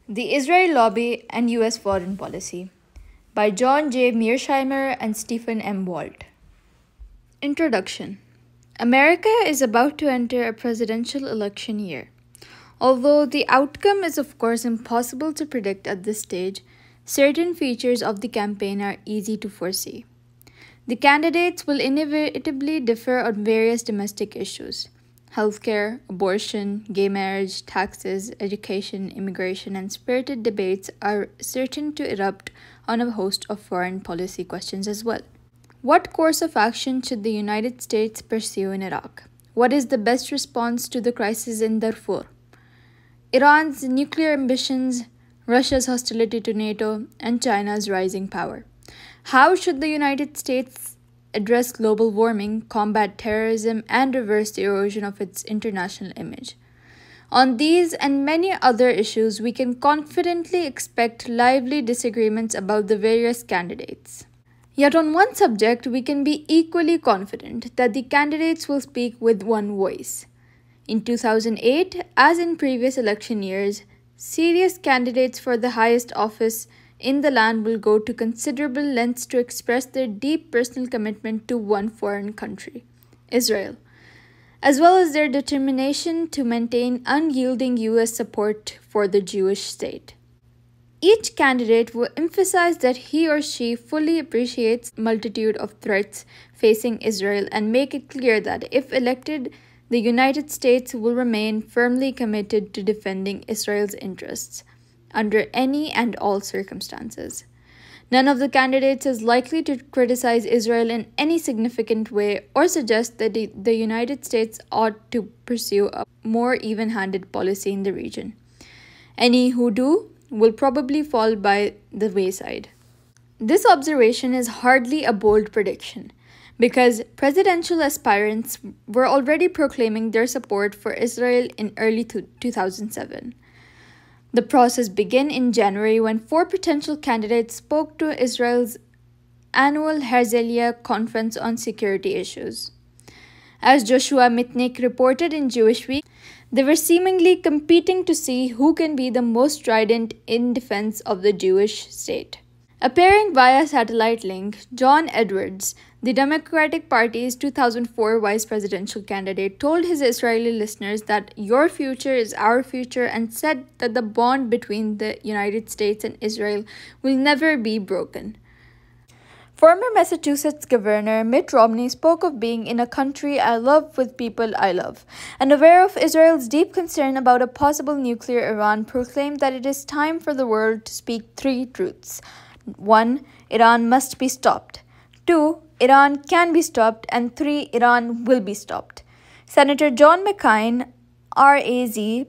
The Israel Lobby and U.S. Foreign Policy by John J. Mearsheimer and Stephen M. Walt. Introduction. America is about to enter a presidential election year. Although the outcome is of course impossible to predict at this stage, certain features of the campaign are easy to foresee. The candidates will inevitably differ on various domestic issues: healthcare, abortion, gay marriage, taxes, education, immigration, and spirited debates are certain to erupt on a host of foreign policy questions as well. What course of action should the United States pursue in Iraq? What is the best response to the crisis in Darfur? Iran's nuclear ambitions, Russia's hostility to NATO, and China's rising power. How should the United States address global warming, combat terrorism, and reverse the erosion of its international image? On these and many other issues, we can confidently expect lively disagreements about the various candidates. Yet on one subject, we can be equally confident that the candidates will speak with one voice. In 2008, as in previous election years, serious candidates for the highest office in the land will go to considerable lengths to express their deep personal commitment to one foreign country, Israel, as well as their determination to maintain unyielding U.S. support for the Jewish state. Each candidate will emphasize that he or she fully appreciates the multitude of threats facing Israel and make it clear that if elected, the United States will remain firmly committed to defending Israel's interests under any and all circumstances. None of the candidates is likely to criticize Israel in any significant way or suggest that the United States ought to pursue a more even-handed policy in the region. Any who do will probably fall by the wayside. This observation is hardly a bold prediction, because presidential aspirants were already proclaiming their support for Israel in early 2007. The process began in January when 4 potential candidates spoke to Israel's annual Herzliya Conference on Security Issues. As Joshua Mitnick reported in Jewish Week, they were seemingly competing to see who can be the most strident in defense of the Jewish state. Appearing via satellite link, John Edwards, the Democratic Party's 2004 vice presidential candidate, told his Israeli listeners that "your future is our future" and said that the bond between the United States and Israel will never be broken. Former Massachusetts Governor Mitt Romney spoke of being in a country I love with people I love, and aware of Israel's deep concern about a possible nuclear Iran, proclaimed that it is time for the world to speak 3 truths. 1. Iran must be stopped. 2. Iran can be stopped. And 3. Iran will be stopped. Senator John McCain, RAZ,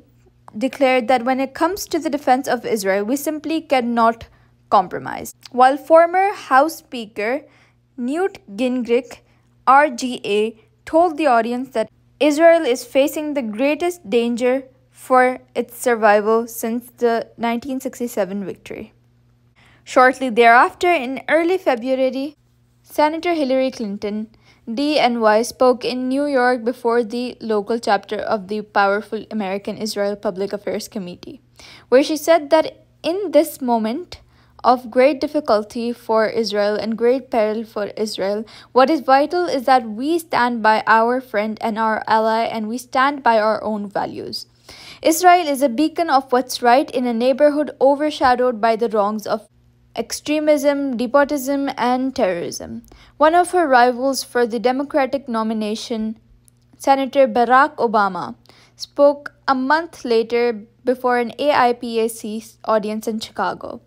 declared that when it comes to the defense of Israel, we simply cannot compromise. While former House Speaker Newt Gingrich, RGA, told the audience that Israel is facing the greatest danger for its survival since the 1967 victory. Shortly thereafter, in early February, Senator Hillary Clinton, DNY, spoke in New York before the local chapter of the powerful American Israel Public Affairs Committee, where she said that in this moment of great difficulty for Israel and great peril for Israel, what is vital is that we stand by our friend and our ally, and we stand by our own values. Israel is a beacon of what's right in a neighborhood overshadowed by the wrongs of extremism, despotism, and terrorism. One of her rivals for the Democratic nomination, Senator Barack Obama, spoke a month later before an AIPAC audience in Chicago.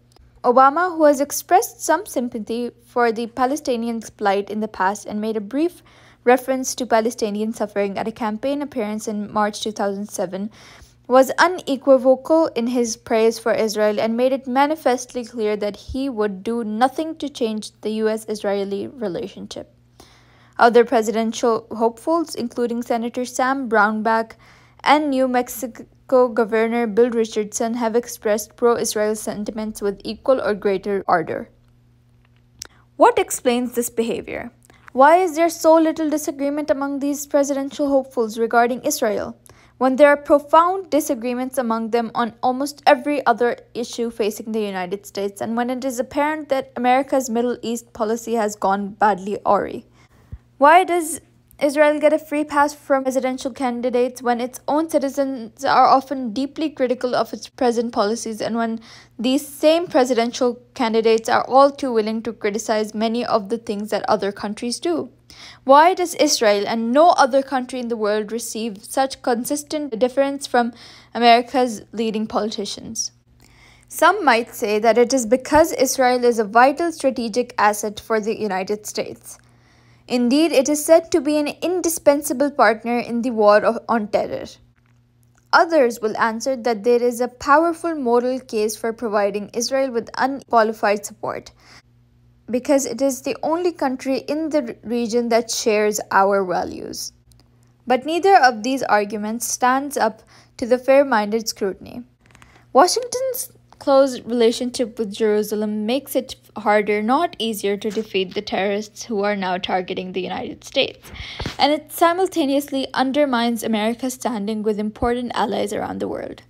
Obama, who has expressed some sympathy for the Palestinians' plight in the past and made a brief reference to Palestinian suffering at a campaign appearance in March 2007, was unequivocal in his praise for Israel and made it manifestly clear that he would do nothing to change the U.S.-Israeli relationship. Other presidential hopefuls, including Senator Sam Brownback and New Mexico Governor Bill Richardson, have expressed pro-Israel sentiments with equal or greater ardor. What explains this behavior? Why is there so little disagreement among these presidential hopefuls regarding Israel? when there are profound disagreements among them on almost every other issue facing the United States, and when it is apparent that America's Middle East policy has gone badly awry. Why does Israel get a free pass from presidential candidates when its own citizens are often deeply critical of its present policies, and when these same presidential candidates are all too willing to criticize many of the things that other countries do? Why does Israel and no other country in the world receive such consistent deference from America's leading politicians? Some might say that it is because Israel is a vital strategic asset for the United States. Indeed, it is said to be an indispensable partner in the war on terror. Others will answer that there is a powerful moral case for providing Israel with unqualified support, because it is the only country in the region that shares our values. But neither of these arguments stands up to the fair-minded scrutiny. Washington's close relationship with Jerusalem makes it harder, not easier, to defeat the terrorists who are now targeting the United States, and it simultaneously undermines America's standing with important allies around the world.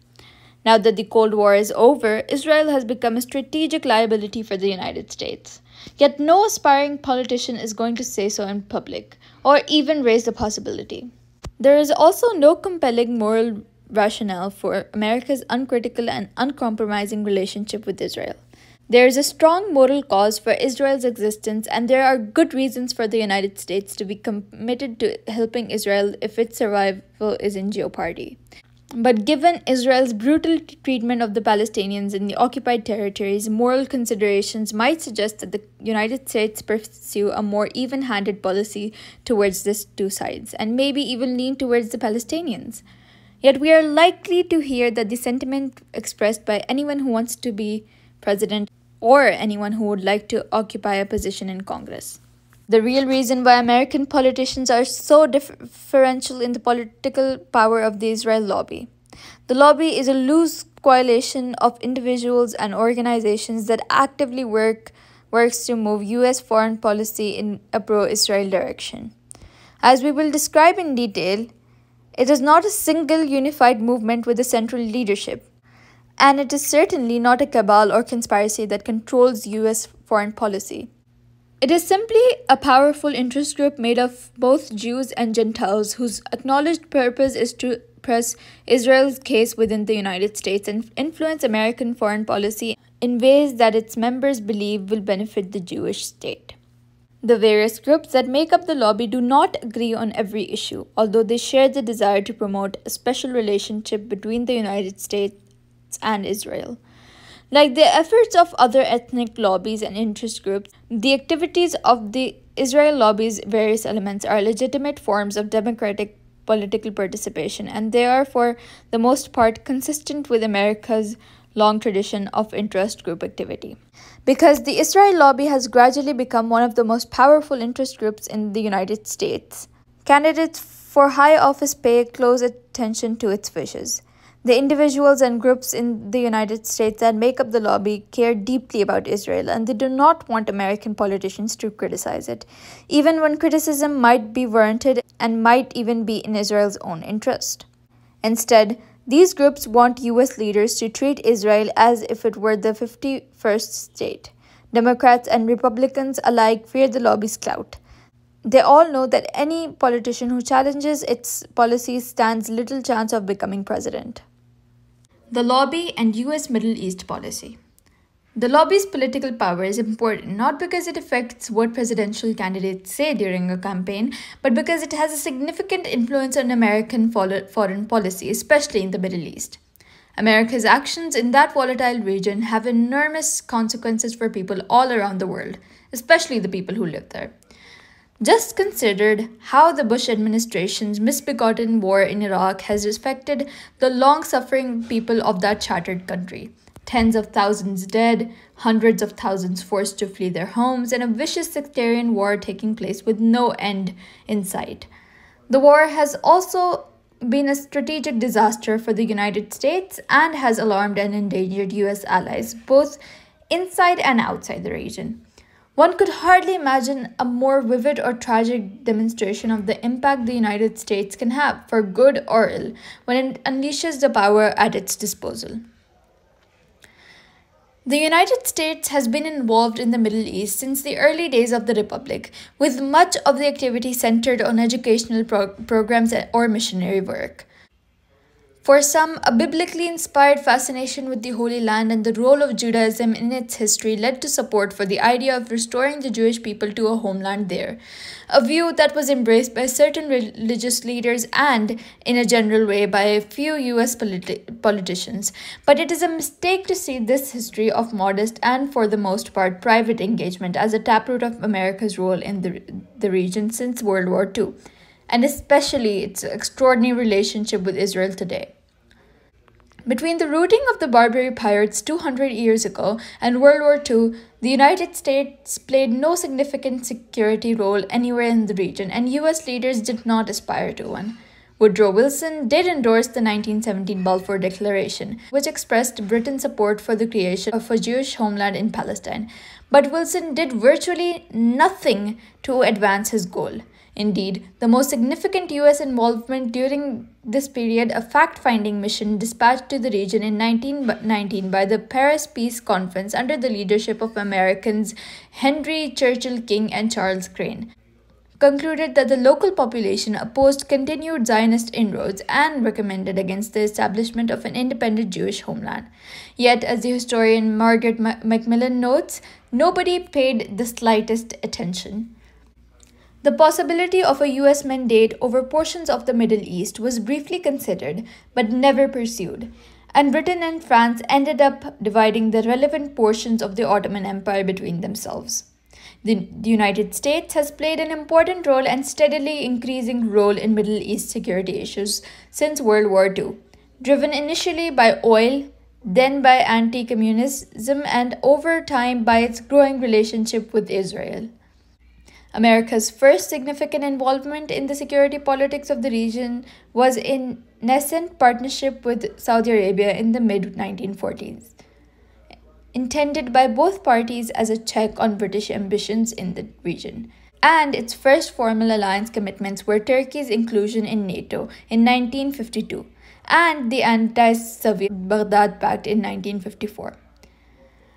Now that the Cold War is over, Israel has become a strategic liability for the United States. Yet no aspiring politician is going to say so in public, or even raise the possibility. There is also no compelling moral rationale for America's uncritical and uncompromising relationship with Israel. There is a strong moral cause for Israel's existence, and there are good reasons for the United States to be committed to helping Israel if its survival is in jeopardy. But given Israel's brutal treatment of the Palestinians in the occupied territories, moral considerations might suggest that the United States pursue a more even-handed policy towards these two sides, and maybe even lean towards the Palestinians. Yet we are likely to hear that the sentiment expressed by anyone who wants to be president or anyone who would like to occupy a position in Congress. The real reason why American politicians are so differential in the political power of the Israel lobby. The lobby is a loose coalition of individuals and organizations that actively works to move US foreign policy in a pro-Israel direction. As we will describe in detail, it is not a single unified movement with a central leadership, and it is certainly not a cabal or conspiracy that controls US foreign policy. It is simply a powerful interest group made of both Jews and Gentiles whose acknowledged purpose is to press Israel's case within the United States and influence American foreign policy in ways that its members believe will benefit the Jewish state. The various groups that make up the lobby do not agree on every issue, although they share the desire to promote a special relationship between the United States and Israel. Like the efforts of other ethnic lobbies and interest groups, the activities of the Israel lobby's various elements are legitimate forms of democratic political participation, and they are for the most part consistent with America's long tradition of interest group activity. Because the Israel lobby has gradually become one of the most powerful interest groups in the United States, candidates for high office pay close attention to its wishes. The individuals and groups in the United States that make up the lobby care deeply about Israel, and they do not want American politicians to criticize it, even when criticism might be warranted and might even be in Israel's own interest. Instead, these groups want US leaders to treat Israel as if it were the 51st state. Democrats and Republicans alike fear the lobby's clout. They all know that any politician who challenges its policies stands little chance of becoming president. The lobby and US Middle East policy. The lobby's political power is important not because it affects what presidential candidates say during a campaign, but because it has a significant influence on American foreign policy, especially in the Middle East. America's actions in that volatile region have enormous consequences for people all around the world, especially the people who live there. Just considered how the Bush administration's misbegotten war in Iraq has affected the long-suffering people of that shattered country. Tens of thousands dead, hundreds of thousands forced to flee their homes, and a vicious sectarian war taking place with no end in sight. The war has also been a strategic disaster for the United States and has alarmed and endangered US allies, both inside and outside the region. One could hardly imagine a more vivid or tragic demonstration of the impact the United States can have, for good or ill, when it unleashes the power at its disposal. The United States has been involved in the Middle East since the early days of the Republic, with much of the activity centered on educational programs or missionary work. For some, a biblically inspired fascination with the Holy Land and the role of Judaism in its history led to support for the idea of restoring the Jewish people to a homeland there, a view that was embraced by certain religious leaders and, in a general way, by a few US politicians. But it is a mistake to see this history of modest and, for the most part, private engagement as a taproot of America's role in the region since World War II, and especially its extraordinary relationship with Israel today. Between the routing of the Barbary pirates 200 years ago and World War II, the United States played no significant security role anywhere in the region, and US leaders did not aspire to one. Woodrow Wilson did endorse the 1917 Balfour Declaration, which expressed Britain's support for the creation of a Jewish homeland in Palestine, but Wilson did virtually nothing to advance his goal. Indeed, the most significant US involvement during this period, a fact-finding mission dispatched to the region in 1919 by the Paris Peace Conference under the leadership of Americans Henry Churchill King and Charles Crane, concluded that the local population opposed continued Zionist inroads and recommended against the establishment of an independent Jewish homeland. Yet, as the historian Margaret Macmillan notes, nobody paid the slightest attention. The possibility of a US mandate over portions of the Middle East was briefly considered, but never pursued, and Britain and France ended up dividing the relevant portions of the Ottoman Empire between themselves. The United States has played an important role and steadily increasing role in Middle East security issues since World War II, driven initially by oil, then by anti-communism, and over time by its growing relationship with Israel. America's first significant involvement in the security politics of the region was in nascent partnership with Saudi Arabia in the mid-1940s, intended by both parties as a check on British ambitions in the region. And its first formal alliance commitments were Turkey's inclusion in NATO in 1952 and the anti-Soviet Baghdad Pact in 1954.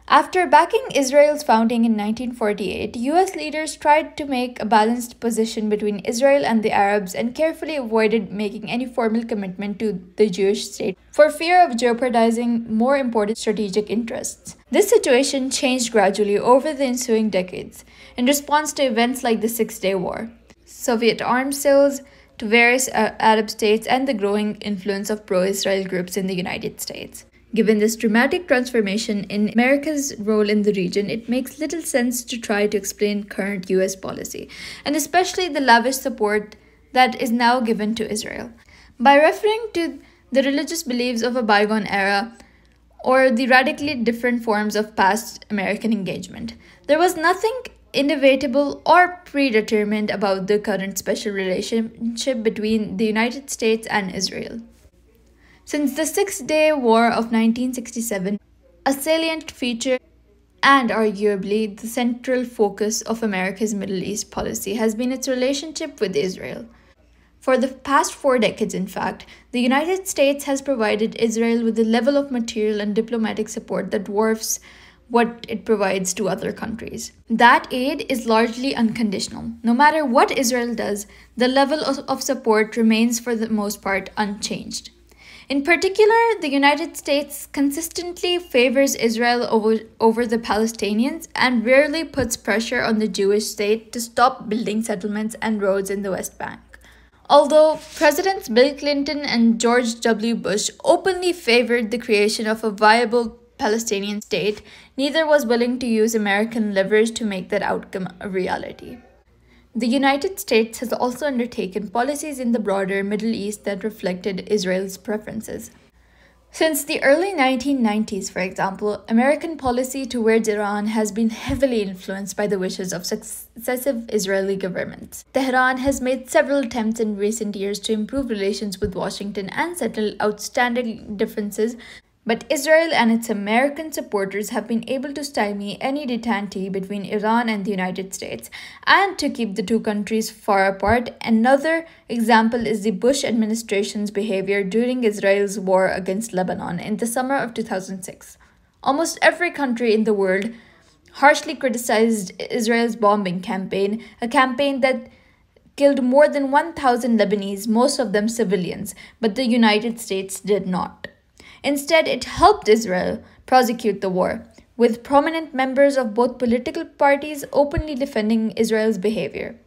After backing Israel's founding in 1948, US leaders tried to make a balanced position between Israel and the Arabs and carefully avoided making any formal commitment to the Jewish state for fear of jeopardizing more important strategic interests. This situation changed gradually over the ensuing decades in response to events like the Six-Day War, Soviet arms sales to various Arab states, and the growing influence of pro-Israel groups in the United States. Given this dramatic transformation in America's role in the region, it makes little sense to try to explain current US policy, and especially the lavish support that is now given to Israel, by referring to the religious beliefs of a bygone era or the radically different forms of past American engagement. There was nothing inevitable or predetermined about the current special relationship between the United States and Israel. Since the Six-Day War of 1967, a salient feature and arguably the central focus of America's Middle East policy has been its relationship with Israel. For the past 4 decades, in fact, the United States has provided Israel with a level of material and diplomatic support that dwarfs what it provides to other countries. That aid is largely unconditional. No matter what Israel does, the level of support remains for the most part unchanged. In particular, the United States consistently favors Israel over the Palestinians and rarely puts pressure on the Jewish state to stop building settlements and roads in the West Bank. Although Presidents Bill Clinton and George W. Bush openly favored the creation of a viable Palestinian state, neither was willing to use American leverage to make that outcome a reality. The United States has also undertaken policies in the broader Middle East that reflected Israel's preferences. Since the early 1990s, for example, American policy towards Iran has been heavily influenced by the wishes of successive Israeli governments. Tehran has made several attempts in recent years to improve relations with Washington and settle outstanding differences But Israel and its American supporters have been able to stymie any detente between Iran and the United States and to keep the two countries far apart. Another example is the Bush administration's behavior during Israel's war against Lebanon in the summer of 2006. Almost every country in the world harshly criticized Israel's bombing campaign, a campaign that killed more than 1,000 Lebanese, most of them civilians, but the United States did not. Instead, it helped Israel prosecute the war, with prominent members of both political parties openly defending Israel's behavior.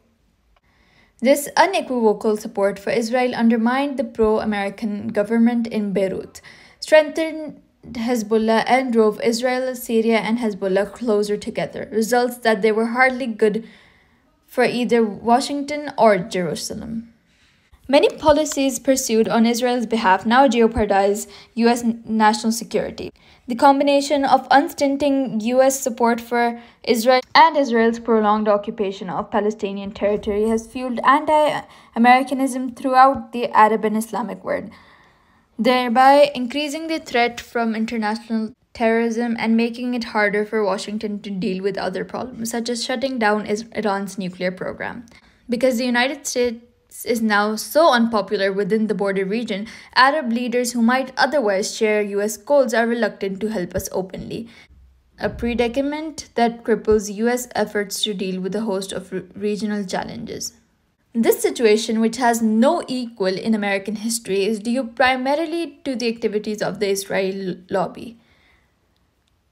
This unequivocal support for Israel undermined the pro American government in Beirut, strengthened Hezbollah, and drove Israel, Syria, and Hezbollah closer together, results that they were hardly good for either Washington or Jerusalem. Many policies pursued on Israel's behalf now jeopardize U.S. national security. The combination of unstinting U.S. support for Israel and Israel's prolonged occupation of Palestinian territory has fueled anti-Americanism throughout the Arab and Islamic world, thereby increasing the threat from international terrorism and making it harder for Washington to deal with other problems, such as shutting down Iran's nuclear program. Because the United States is now so unpopular within the border region, Arab leaders who might otherwise share US goals are reluctant to help us openly, a predicament that cripples US efforts to deal with a host of regional challenges. This situation, which has no equal in American history, is due primarily to the activities of the Israel lobby.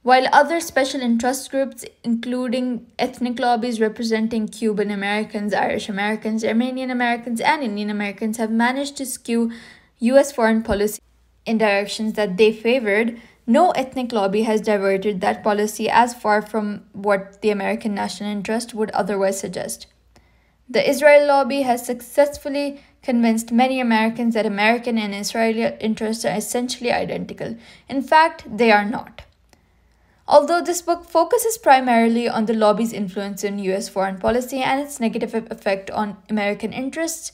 While other special interest groups, including ethnic lobbies representing Cuban Americans, Irish Americans, Armenian Americans, and Indian Americans, have managed to skew US foreign policy in directions that they favored, no ethnic lobby has diverted that policy as far from what the American national interest would otherwise suggest. The Israel lobby has successfully convinced many Americans that American and Israeli interests are essentially identical. In fact, they are not. Although this book focuses primarily on the lobby's influence in US foreign policy and its negative effect on American interests,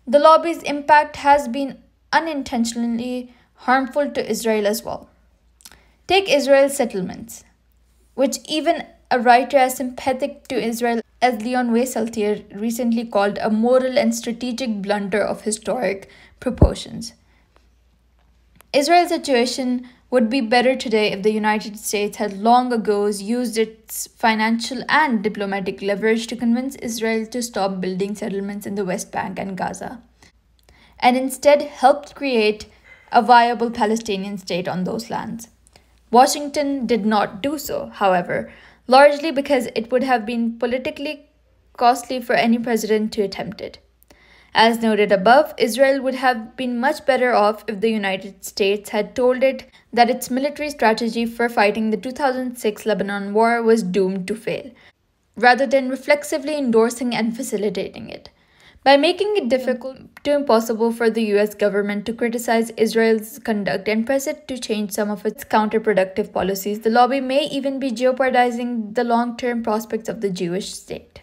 the lobby's impact has been unintentionally harmful to Israel as well. Take Israel's settlements, which even a writer as sympathetic to Israel as Leon Wieseltier recently called a moral and strategic blunder of historic proportions. Israel's situation would be better today if the United States had long ago used its financial and diplomatic leverage to convince Israel to stop building settlements in the West Bank and Gaza, and instead helped create a viable Palestinian state on those lands. Washington did not do so, however, largely because it would have been politically costly for any president to attempt it. As noted above, Israel would have been much better off if the United States had told it that its military strategy for fighting the 2006 Lebanon war was doomed to fail, rather than reflexively endorsing and facilitating it. By making it difficult to impossible for the US government to criticize Israel's conduct and press it to change some of its counterproductive policies, the lobby may even be jeopardizing the long-term prospects of the Jewish state.